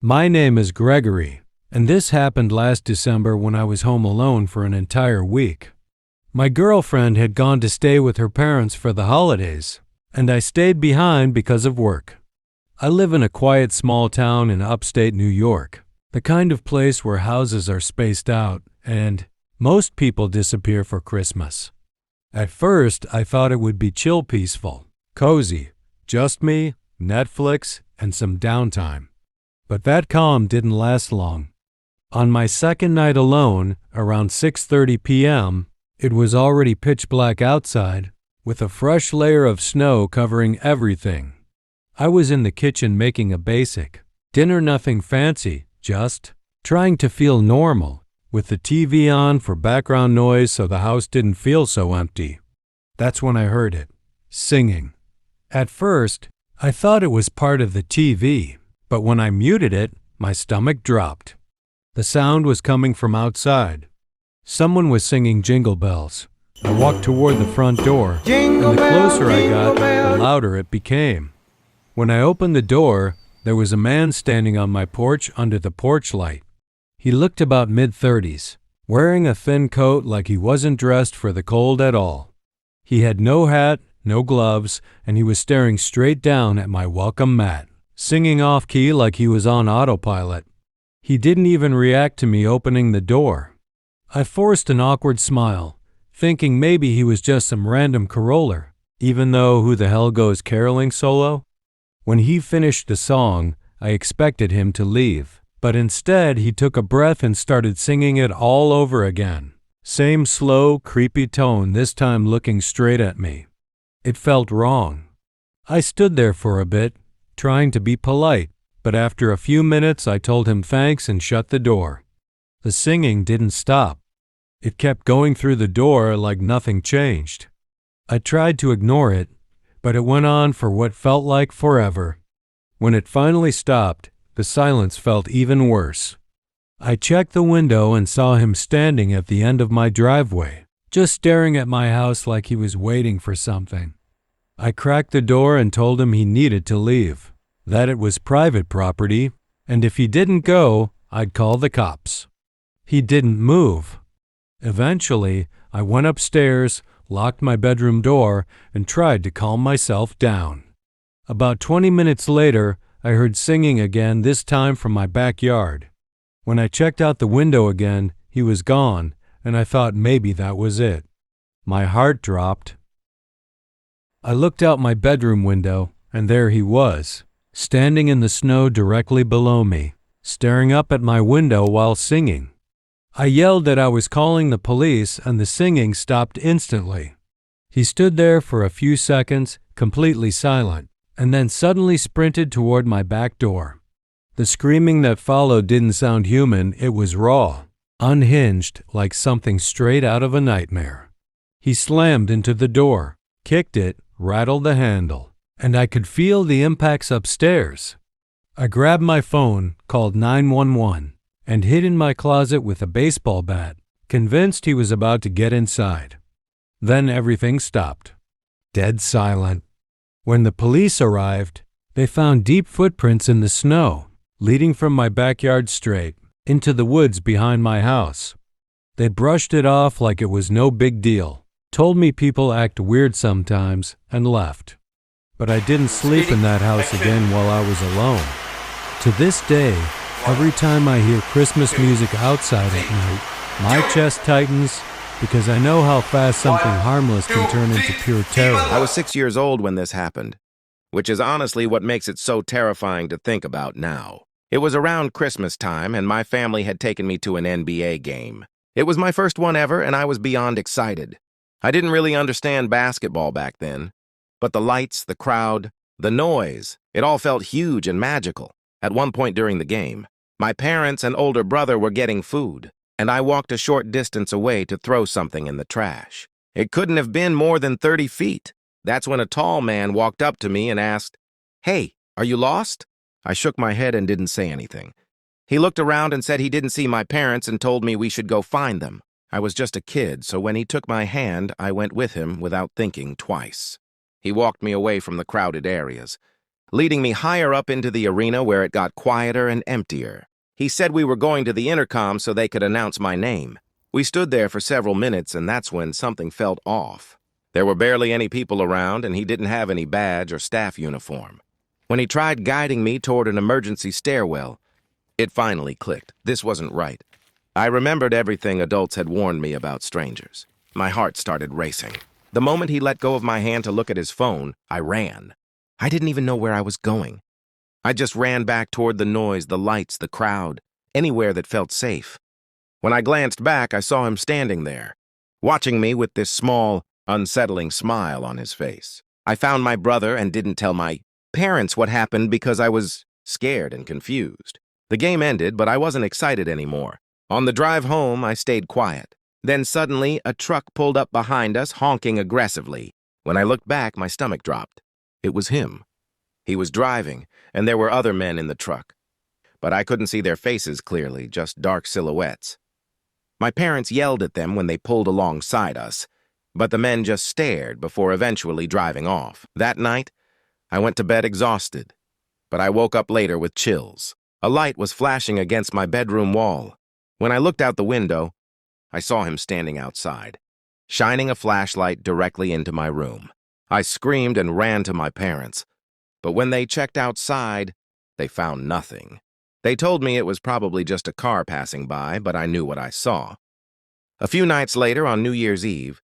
My name is Gregory, and this happened last December when I was home alone for an entire week. My girlfriend had gone to stay with her parents for the holidays, and I stayed behind because of work. I live in a quiet small town in upstate New York, the kind of place where houses are spaced out and most people disappear for Christmas. At first, I thought it would be chill, peaceful, cozy, just me, Netflix, and some downtime. But that calm didn't last long. On my second night alone, around 6:30 p.m., it was already pitch black outside, with a fresh layer of snow covering everything. I was in the kitchen making a basic dinner, nothing fancy, just trying to feel normal, with the TV on for background noise so the house didn't feel so empty. That's when I heard it, singing. At first, I thought it was part of the TV, but when I muted it, my stomach dropped. The sound was coming from outside. Someone was singing Jingle Bells. I walked toward the front door, and the closer I got, the louder it became. When I opened the door, there was a man standing on my porch under the porch light. He looked about mid-30s, wearing a thin coat like he wasn't dressed for the cold at all. He had no hat, no gloves, and he was staring straight down at my welcome mat, singing off-key like he was on autopilot. He didn't even react to me opening the door. I forced an awkward smile, thinking maybe he was just some random caroller, even though who the hell goes caroling solo? When he finished the song, I expected him to leave, but instead he took a breath and started singing it all over again. Same slow, creepy tone, this time looking straight at me. It felt wrong. I stood there for a bit, trying to be polite, but after a few minutes I told him thanks and shut the door. The singing didn't stop. It kept going through the door like nothing changed. I tried to ignore it, but it went on for what felt like forever. When it finally stopped, the silence felt even worse. I checked the window and saw him standing at the end of my driveway, just staring at my house like he was waiting for something. I cracked the door and told him he needed to leave, that it was private property, and if he didn't go, I'd call the cops. He didn't move. Eventually, I went upstairs, locked my bedroom door, and tried to calm myself down. About 20 minutes later, I heard singing again, this time from my backyard. When I checked out the window again, he was gone, and I thought maybe that was it. My heart dropped. I looked out my bedroom window, and there he was, standing in the snow directly below me, staring up at my window while singing. I yelled that I was calling the police, and the singing stopped instantly. He stood there for a few seconds, completely silent, and then suddenly sprinted toward my back door. The screaming that followed didn't sound human, it was raw, unhinged, like something straight out of a nightmare. He slammed into the door, kicked it, rattled the handle, and I could feel the impacts upstairs. I grabbed my phone, called 911, and hid in my closet with a baseball bat, convinced he was about to get inside. Then everything stopped. Dead silent. When the police arrived, they found deep footprints in the snow, leading from my backyard straight into the woods behind my house. They brushed it off like it was no big deal, told me people act weird sometimes, and left. But I didn't sleep in that house again while I was alone. To this day, every time I hear Christmas music outside at night, my chest tightens because I know how fast something harmless can turn into pure terror. I was 6 years old when this happened, which is honestly what makes it so terrifying to think about now. It was around Christmas time, and my family had taken me to an NBA game. It was my first one ever, and I was beyond excited. I didn't really understand basketball back then, but the lights, the crowd, the noise, it all felt huge and magical. At one point during the game, my parents and older brother were getting food, and I walked a short distance away to throw something in the trash. It couldn't have been more than 30 feet. That's when a tall man walked up to me and asked, "Hey, are you lost?" I shook my head and didn't say anything. He looked around and said he didn't see my parents and told me we should go find them. I was just a kid, so when he took my hand, I went with him without thinking twice. He walked me away from the crowded areas. leading me higher up into the arena where it got quieter and emptier. He said we were going to the intercom so they could announce my name. We stood there for several minutes, and that's when something felt off. There were barely any people around, and he didn't have any badge or staff uniform. When he tried guiding me toward an emergency stairwell, it finally clicked. This wasn't right. I remembered everything adults had warned me about strangers. My heart started racing. The moment he let go of my hand to look at his phone, I ran. I didn't even know where I was going. I just ran back toward the noise, the lights, the crowd, anywhere that felt safe. When I glanced back, I saw him standing there, watching me with this small, unsettling smile on his face. I found my brother and didn't tell my parents what happened because I was scared and confused. The game ended, but I wasn't excited anymore. On the drive home, I stayed quiet. Then suddenly, a truck pulled up behind us, honking aggressively. When I looked back, my stomach dropped. It was him. He was driving, and there were other men in the truck. But I couldn't see their faces clearly, just dark silhouettes. My parents yelled at them when they pulled alongside us, but the men just stared before eventually driving off. That night, I went to bed exhausted, but I woke up later with chills. A light was flashing against my bedroom wall. When I looked out the window, I saw him standing outside, shining a flashlight directly into my room. I screamed and ran to my parents, but when they checked outside, they found nothing. They told me it was probably just a car passing by, but I knew what I saw. A few nights later, on New Year's Eve,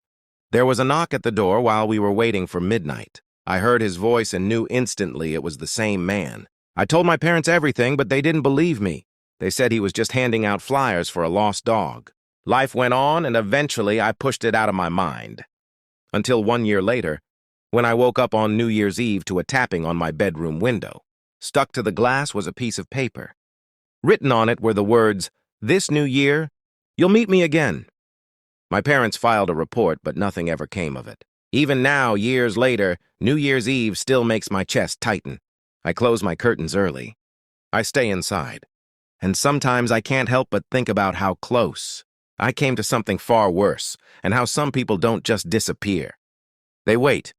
there was a knock at the door while we were waiting for midnight. I heard his voice and knew instantly it was the same man. I told my parents everything, but they didn't believe me. They said he was just handing out flyers for a lost dog. Life went on, and eventually I pushed it out of my mind. Until 1 year later, when I woke up on New Year's Eve to a tapping on my bedroom window. Stuck to the glass was a piece of paper. Written on it were the words, "This new year, you'll meet me again." My parents filed a report, but nothing ever came of it. Even now, years later, New Year's Eve still makes my chest tighten. I close my curtains early. I stay inside. And sometimes I can't help but think about how close I came to something far worse, and how some people don't just disappear. They wait,